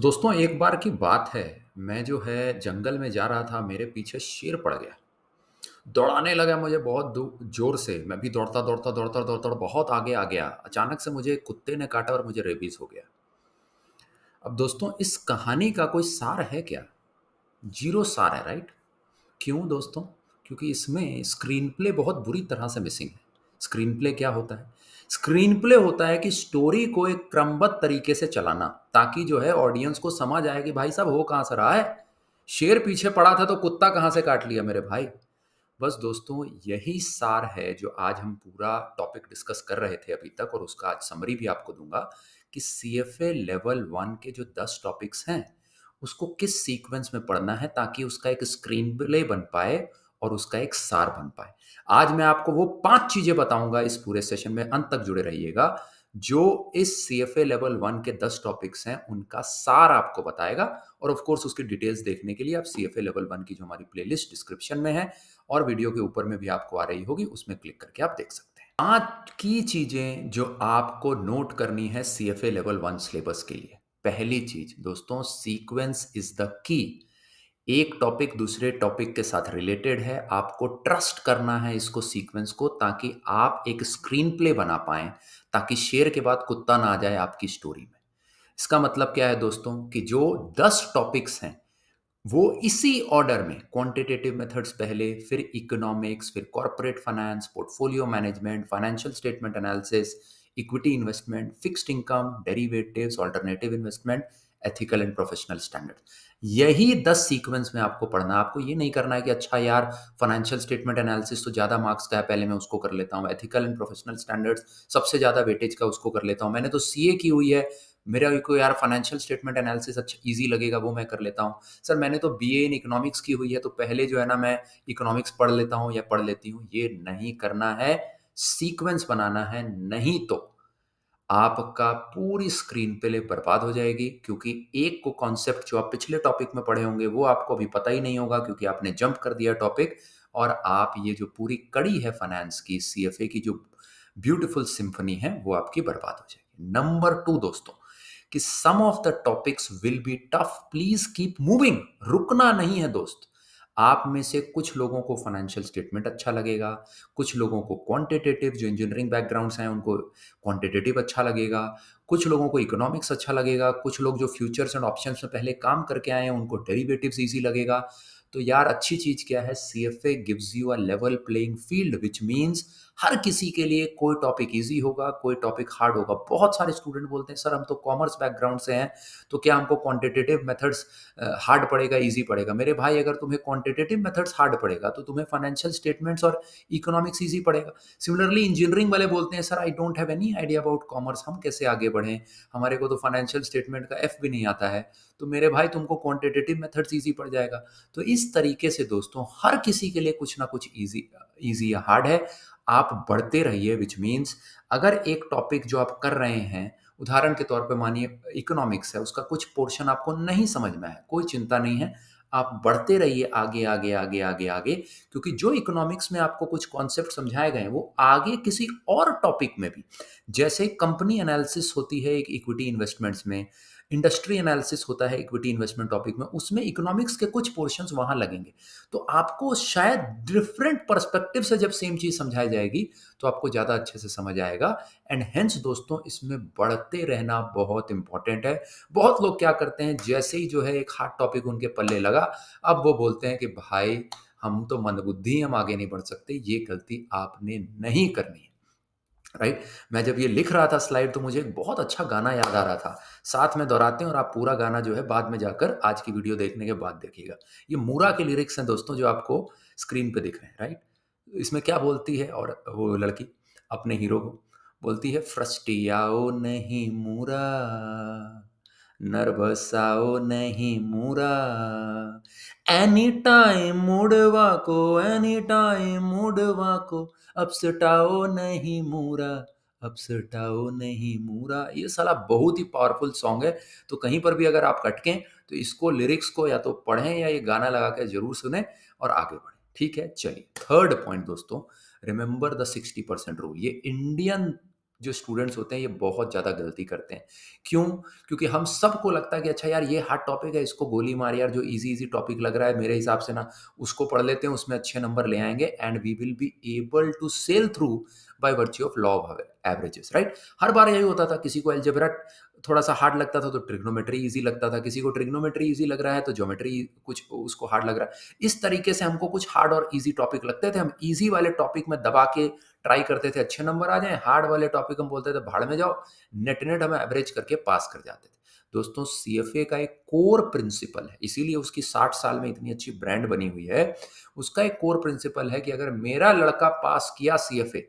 दोस्तों एक बार की बात है, मैं जो है जंगल में जा रहा था, मेरे पीछे शेर पड़ गया। दौड़ाने लगा मुझे बहुत ज़ोर से, मैं भी दौड़ता बहुत आगे आ गया। अचानक से मुझे कुत्ते ने काटा और मुझे रेबीज़ हो गया। अब दोस्तों इस कहानी का कोई सार है क्या? ज़ीरो सार है, राइट? क्यों दोस्तों? क्योंकि इसमें स्क्रीन प्ले बहुत बुरी तरह से मिसिंग है। स्क्रीन प्ले क्या होता है? स्क्रीन प्ले होता है कि स्टोरी को एक क्रमबद्ध तरीके से चलाना, ताकि जो है ऑडियंस को समझ आए कि भाई साहब हो कहाँ से रहा है? शेर पीछे पड़ा था तो कुत्ता कहाँ से काट लिया मेरे भाई? बस दोस्तों यही सार है जो आज हम पूरा टॉपिक डिस्कस कर रहे थे अभी तक, और उसका आज समरी भी आपको दूँगा कि सीएफए लेवल 1 के जो 10 टॉपिक्स हैं, उसको किस सीक्वेंस में पढ़ना है ताकि उसका एक स्क्रीन प्ले बन पाए और उसका एक सार बन पाए। आज मैं आपको वो 5 चीज़ें बताऊँगा इस पूरे सेशन में, अंत तक जुड़े रहिएगा, जो इस सीएफए लेवल 1 के 10 टॉपिक्स हैं, उनका सार आपको बताएगा। और ऑफ कोर्स उसकी डिटेल्स देखने के लिए आप सीएफए लेवल 1 की जो हमारी प्लेलिस्ट डिस्क्रिप्शन में है और वीडियो के ऊपर में भी आपको आ रही होगी, उसमें क्लिक करके आप देख सकते हैं। 5 की चीज़ें जो आपको नोट करनी है सीएफए लेवल 1 सिलेबस के लिए। पहली चीज़ दोस्तों, सीक्वेंस इज़ द की। एक टॉपिक दूसरे टॉपिक के साथ रिलेटेड है, आपको ट्रस्ट करना है इसको, सीक्वेंस को, ताकि आप एक स्क्रीन प्ले बना पाएँ, ताकि शेर के बाद कुत्ता ना आ जाए आपकी स्टोरी में। इसका मतलब क्या है दोस्तों कि जो 10 टॉपिक्स हैं, वो इसी ऑर्डर में, क्वांटिटेटिव मेथड्स पहले, फिर इकोनॉमिक्स, फिर corporate finance, portfolio management, financial statement analysis, equity investment, fixed income, derivatives, alternative investment, ethical and professional standard. यही 10 सीक्वेंस में आपको पढ़ना है। आपको ये नहीं करना है कि अच्छा यार फाइनेंशियल स्टेटमेंट एनालिसिस तो ज़्यादा मार्क्स का है, पहले मैं उसको कर लेता हूँ, एथिकल एंड प्रोफेशनल स्टैंडर्ड्स सबसे ज़्यादा वेटेज का, उसको कर लेता हूँ, मैंने तो सीए की हुई है, मेरा को यार फाइनेंशियल स्टेटमेंट एनालिसिस अच्छा ईजी लगेगा, वो मैं कर लेता हूँ। सर मैंने तो बीए इन इकोनॉमिक्स की हुई है, तो पहले जो है ना मैं इकोनॉमिक्स पढ़ लेता हूँ या पढ़ लेती हूँ। ये नहीं करना है, सीक्वेंस बनाना है, नहीं तो आपका पूरी स्क्रीन प्ले बर्बाद हो जाएगी। क्योंकि एक को कॉन्सेप्ट जो आप पिछले टॉपिक में पढ़े होंगे वो आपको अभी पता ही नहीं होगा, क्योंकि आपने जंप कर दिया टॉपिक, और आप ये जो पूरी कड़ी है फाइनेंस की, सीएफए की जो ब्यूटीफुल सिम्फनी है, वो आपकी बर्बाद हो जाएगी। नंबर 2 दोस्तों, कि some of the topics will be tough, please keep moving, रुकना नहीं है दोस्त। आप में से कुछ लोगों को फाइनेंशियल स्टेटमेंट अच्छा लगेगा, कुछ लोगों को क्वांटिटेटिव, जो इंजीनियरिंग बैकग्राउंड्स हैं उनको क्वांटिटेटिव अच्छा लगेगा, कुछ लोगों को इकोनॉमिक्स अच्छा लगेगा, कुछ लोग जो फ्यूचर्स एंड ऑप्शंस में पहले काम करके आए हैं उनको डेरिवेटिव्स ईजी लगेगा। तो यार अच्छी चीज़ क्या है, CFA gives you a level playing field, which means हर किसी के लिए कोई टॉपिक ईज़ी होगा, कोई टॉपिक हार्ड होगा। बहुत सारे स्टूडेंट बोलते हैं सर हम तो कॉमर्स बैकग्राउंड से हैं, तो क्या हमको क्वांटिटेटिव मेथड्स हार्ड पड़ेगा, ईज़ी पड़ेगा? मेरे भाई अगर तुम्हें क्वांटिटेटिव मेथड्स हार्ड पड़ेगा, तो तुम्हें फाइनेंशियल स्टेटमेंट्स और इकोनॉमिक्स ईज़ी पड़ेगा। सिमिलरली इंजीनियरिंग वाले बोलते हैं sir I don't have any idea about commerce, हम कैसे आगे बढ़ें? हमारे को तो फाइनेंशियल स्टेटमेंट का एफ भी नहीं आता है। तो मेरे भाई तुमको क्वांटिटेटिव मेथड्स ईज़ी पड़ जाएगा। तो इस तरीके से दोस्तों हर किसी के लिए कुछ ना कुछ ईज़ी या हार्ड है। आप बढ़ते रहिए, व्हिच मीन्स अगर एक टॉपिक जो आप कर रहे हैं, उदाहरण के तौर पे मानिए इकोनॉमिक्स है, उसका कुछ पोर्शन आपको नहीं समझ में है, कोई चिंता नहीं है। आप बढ़ते रहिए आगे, आगे, आगे, आगे, आगे, क्योंकि जो इकोनॉमिक्स में आपको कुछ कॉन्सेप्ट समझाए गए हैं, वो आगे किसी और टॉपिक में भी, जैसे कंपनी एनालिसिस होती है एक इक्विटी इन्वेस्टमेंट्स में, इंडस्ट्री एनालिसिस होता है इक्विटी इन्वेस्टमेंट टॉपिक में, उसमें इकोनॉमिक्स के कुछ पोर्शंस वहाँ लगेंगे। तो आपको शायद डिफरेंट पर्सपेक्टिव से जब सेम चीज़ समझाई जाएगी, तो आपको ज़्यादा अच्छे से समझ आएगा। एंड हेंस दोस्तों इसमें बढ़ते रहना बहुत इंपॉर्टेंट है। बहुत लोग क्या करते हैं, जैसे ही जो है एक हार्ड टॉपिक उनके पल्ले लगा, अब वो बोलते हैं कि भाई हम तो मंदबुद्धि हैं, हम आगे नहीं बढ़ सकते। ये गलती आपने नहीं करनी है, राइट? मैं जब ये लिख रहा था स्लाइड, तो मुझे एक बहुत अच्छा गाना याद आ रहा था। साथ में दोहराते हैं और आप पूरा गाना जो है बाद में जाकर आज की वीडियो देखने के बाद देखिएगा। ये मूरा के लिरिक्स हैं दोस्तों, जो आपको स्क्रीन पे दिख रहे हैं, राइट? इसमें क्या बोलती है, और वो लड़की अपने हीरो को बोलती है, फ्रस्टियाओ नहीं मूरा, नर्वसाओ नहीं मूरा, एनी टाइम मुड़वा को, एनी टाइम मुड़वा को, अपसटाओ नहीं मूरा, अपसटाओ नहीं मूरा। ये साला बहुत ही पावरफुल सॉन्ग है। तो कहीं पर भी अगर आप अटकें, तो इसको लिरिक्स को या तो पढ़ें या ये गाना लगा के जरूर सुने और आगे बढ़ें। ठीक है, चलिए थर्ड पॉइंट दोस्तों, रिमेंबर द 60% रूल। ये इंडियन जो स्टूडेंट्स होते हैं ये बहुत ज़्यादा गलती करते हैं। क्यों? क्योंकि हम सबको लगता है कि अच्छा यार ये हार्ड टॉपिक है, इसको गोली मार यार, जो ईज़ी-ईज़ी टॉपिक लग रहा है मेरे हिसाब से ना उसको पढ़ लेते हैं, उसमें अच्छे नंबर ले आएँगे and we will be able to sail through by virtue of law of averages, right? हर बार यही होता था, किसी को अलजेब्रा थोड़ा-सा हार्ड लगता था तो ट्रिग्नोमेट्री ईज़ी लगता था, किसी को ट्रिग्नोमेट्री ईज़ी लग रहा है तो ज्योमेट्री कुछ उसको हार्ड लग रहा है। इस तरीके से हमको कुछ हार्ड और ईज़ी टॉपिक लगते थे, हम ईज़ी वाले टॉपिक में दबा के ट्राई करते थे अच्छे नंबर आ जाएँ, हार्ड वाले टॉपिक हम बोलते थे भाड़ में जाओ, नेट-नेट हम एवरेज करके पास कर जाते थे। दोस्तों सीएफए का एक कोर प्रिंसिपल है, इसीलिए उसकी 60 साल में इतनी अच्छी ब्रांड बनी हुई है। उसका एक कोर प्रिंसिपल है कि अगर मेरा लड़का पास किया सीएफए,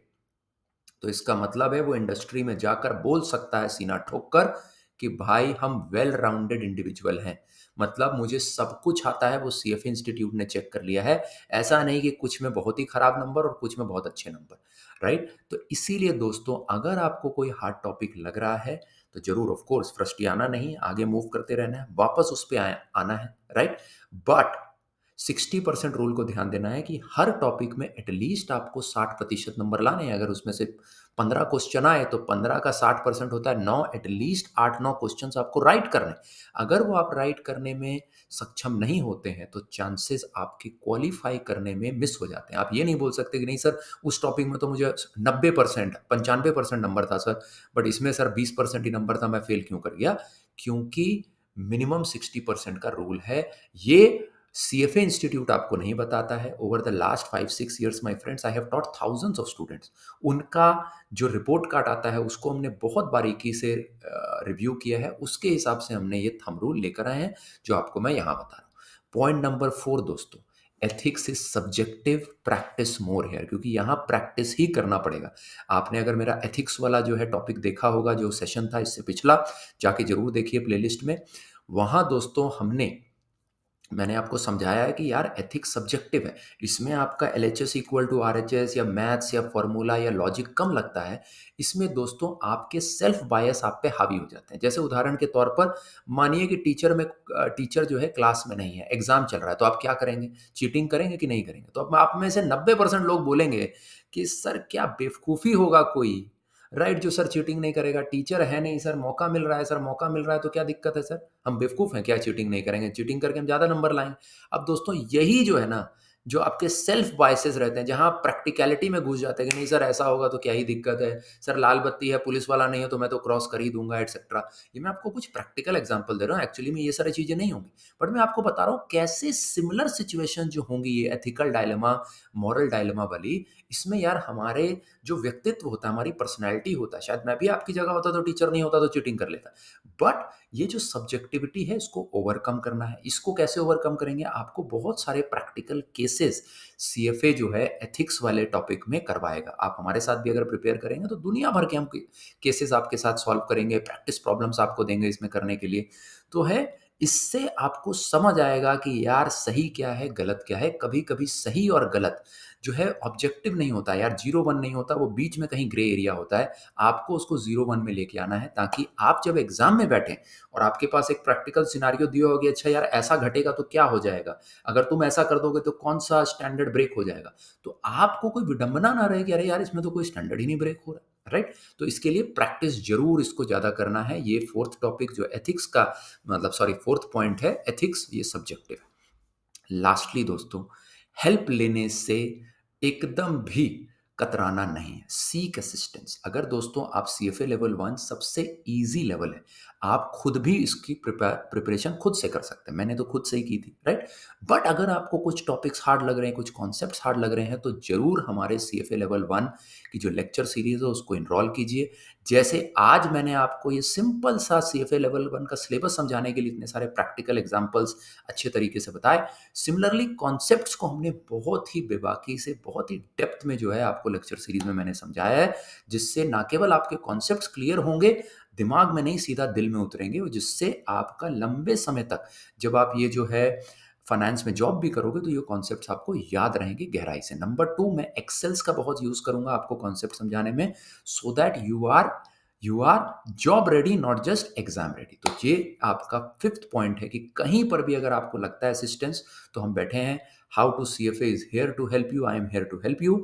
तो इसका मतलब है वो इंडस्ट्री में जाकर बोल सकता है सीना ठोक कर कि भाई हम वेल राउंडेड इंडिविजुअल हैं। मतलब मुझे सब कुछ आता है, वो सीएफए इंस्टीट्यूट ने चेक कर लिया है। ऐसा नहीं कि कुछ में बहुत ही खराब नंबर और कुछ में बहुत अच्छे नंबर, राइट? तो इसीलिए दोस्तों अगर आपको कोई हार्ड टॉपिक लग रहा है तो ज़रूर ऑफ कोर्स फ्रस्ट्रियाना नहीं, आगे मूव करते रहना है, वापस उस पे आना है, राइट? बट 60% रूल को ध्यान देना है कि हर टॉपिक में एटलीस्ट आपको 60% नंबर लाने हैं। अगर उसमें से 15 क्वेश्चन आए तो 15 का 60% होता है 9, एटलीस्ट 8-9 क्वेश्चंस आपको राइट करने हैं। अगर वो आप राइट करने में सक्षम नहीं होते हैं तो चांसेस आपके क्वालीफाई करने में मिस हो जाते हैं। आप ये नहीं बोल सकते कि नहीं सर उस टॉपिक में तो मुझे 90% 95% नंबर था सर, बट इसमें सर 20% ही नंबर था, मैं फेल क्यों कर गया? क्योंकि मिनिमम 60% का रूल है। ये सीएफए इंस्टीट्यूट आपको नहीं बताता है। Over the last 5-6 years my friends I have taught thousands of students. उनका जो रिपोर्ट कार्ड आता है उसको हमने बहुत बारीकी से रिव्यू किया है। उसके हिसाब से हमने ये थंब रूल लेकर आए हैं जो आपको मैं यहाँ बता रहा हूँ। पॉइंट नंबर 4 दोस्तों, ethics is subjective, practice more here, क्योंकि यहाँ प्रैक्टिस ही करना पड़ेगा। आपने अगर मेरा एथिक्स वाला जो है टॉपिक देखा होगा, जो सेशन था इससे पिछला, जाके ज़रूर देखिए प्लेलिस्ट में। वहाँ दोस्तों मैंने आपको समझाया है कि यार एथिक्स सब्जेक्टिव है। इसमें आपका एलएचएस इक्वल टू आरएचएस या मैथ्स या फॉर्मूला या लॉजिक कम लगता है। इसमें दोस्तों आपके सेल्फ बायस आप पे हावी हो जाते हैं। जैसे उदाहरण के तौर पर मानिए कि टीचर जो है क्लास में नहीं है, एग्ज़ाम चल रहा है, तो आप क्या करेंगे? चीटिंग करेंगे कि नहीं करेंगे? तो अब आप में से 90% लोग बोलेंगे कि सर क्या बेवकूफ़ी होगा कोई, राइट, जो सर चीटिंग नहीं करेगा, टीचर है नहीं सर, मौका मिल रहा है सर, मौका मिल रहा है तो क्या दिक्कत है सर? हम बेवकूफ़ हैं क्या चीटिंग नहीं करेंगे? चीटिंग करके हम ज़्यादा नंबर लाएँगे। अब दोस्तों यही जो है ना, जो आपके सेल्फ बायसेस रहते हैं, जहाँ आप प्रैक्टिकैलिटी में घुस जाते हैं कि नहीं सर ऐसा होगा तो क्या ही दिक्कत है, सर लाल बत्ती है, पुलिस वाला नहीं है तो मैं तो क्रॉस कर ही दूँगा एटसेट्रा। ये मैं आपको कुछ प्रैक्टिकल एग्ज़ाम्पल दे रहा हूँ, एक्चुअली में ये सारी चीज़ें नहीं होंगी। बट मैं आपको बता रहा हूँ कैसे सिमिलर सिचुएशन जो होंगी ये एथिकल डायलेमा, मॉरल डायलेमा वाली, इसमें यार हमारे जो व्यक्तित्व होता है, हमारी पर्सनैलिटी होता है, शायद मैं भी आपकी जगह होता तो टीचर नहीं होता तो चीटिंग कर लेता। बट ये जो सब्जेक्टिविटी है इसको ओवरकम करना है। इसको कैसे ओवरकम करेंगे? आपको बहुत सारे प्रैक्टिकल केसेस सीएफए जो है एथिक्स वाले टॉपिक में करवाएगा। आप हमारे साथ भी अगर प्रिपेयर करेंगे तो दुनिया भर के हम केसेस आपके साथ सॉल्व करेंगे, प्रैक्टिस प्रॉब्लम्स आपको देंगे इसमें करने के लिए। तो है, इससे आपको समझ आएगा कि यार सही क्या है, गलत क्या है। कभी-कभी सही और गलत जो है ऑब्जेक्टिव नहीं होता यार, 0-1 नहीं होता, वो बीच में कहीं ग्रे एरिया होता है। आपको उसको 0-1 में लेके आना है ताकि आप जब एग्ज़ाम में बैठें और आपके पास एक प्रैक्टिकल सिनेरियो दिया हो कि अच्छा यार ऐसा घटेगा तो क्या हो जाएगा? अगर तुम ऐसा कर दोगे तो कौन-सा स्टैंडर्ड ब्रेक हो जाएगा? तो आपको कोई विडंबना ना रहे कि अरे यार इसमें तो कोई स्टैंडर्ड ही नहीं ब्रेक हो रहा है, राइट? तो इसके लिए प्रैक्टिस ज़रूर इसको ज़्यादा करना है। ये 4th टॉपिक जो एथिक्स का मतलब सॉरी 4th पॉइंट है, एथिक्स ये सब्जेक्टिव है। लास्टली दोस्तों, हेल्प लेने से एकदम भी कतराना नहीं है। Seek assistance. अगर दोस्तों आप सीएफए लेवल 1 सबसे ईज़ी लेवल है। आप खुद भी इसकी प्रिपरेशन खुद से कर सकते हैं। मैंने तो खुद से ही की थी, राइट? बट अगर आपको कुछ टॉपिक्स हार्ड लग रहे हैं, कुछ कॉन्सेप्ट्स हार्ड लग रहे हैं, तो ज़रूर हमारे सीएफए लेवल 1 की जो लेक्चर सीरीज़ है उसको एनरोल कीजिए। जैसे आज मैंने आपको ये सिंपल सा सीएफए लेवल 1 का सिलेबस समझाने के लिए इतने सारे प्रैक्टिकल एग्जांपल्स अच्छे तरीके से बताए। सिमिलरली कॉन्सेप्ट्स को हमने बहुत ही बेबाकी से, बहुत ही डेप्थ में जो है आपको लेक्चर सीरीज में मैंने समझाया है, जिससे ना केवल आपके कॉन्सेप्ट्स क्लियर होंगे, दिमाग में नहीं सीधा दिल में उतरेंगे, और जिससे आपका लंबे समय तक जब आप ये जो है फाइनेंस में जॉब भी करोगे तो ये कॉन्सेप्ट्स आपको याद रहेंगे गहराई से। नंबर 2, मैं एक्सेल्स का बहुत यूज़ करूँगा आपको कॉन्सेप्ट समझाने में, so that you are job ready, not just exam ready. तो ये आपका 5th पॉइंट है कि कहीं पर भी अगर आपको लगता है असिस्टेंस, तो हम बैठे हैं। How to CFA is here to help you, I am here to help you.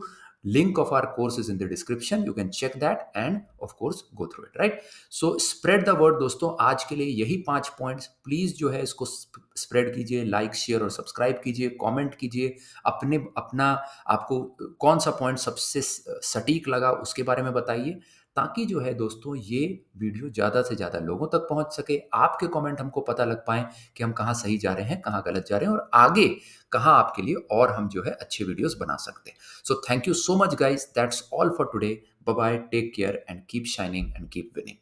Link of our course is in the description. You can check that and of course go through it, right? So spread the word दोस्तों. आज के लिए यही 5 points. Please जो है इसको spread कीजिए, like share और सब्सक्राइब कीजिए, कमेंट कीजिए. अपना आपको कौन सा पॉइंट सबसे सटीक लगा उसके बारे में बताइए, ताकि जो है दोस्तों ये वीडियो ज़्यादा से ज़्यादा लोगों तक पहुंच सके. आपके कमेंट हमको पता लग पाए कि हम कहाँ सही जा रहे हैं, कहाँ गलत जा रहे हैं, और आगे कहाँ आपके लिए और हम जो है अच्छे वीडियोस बना सकते हैं. So thank you so much guys. That's all for today. Bye bye. Take care and keep shining and keep winning.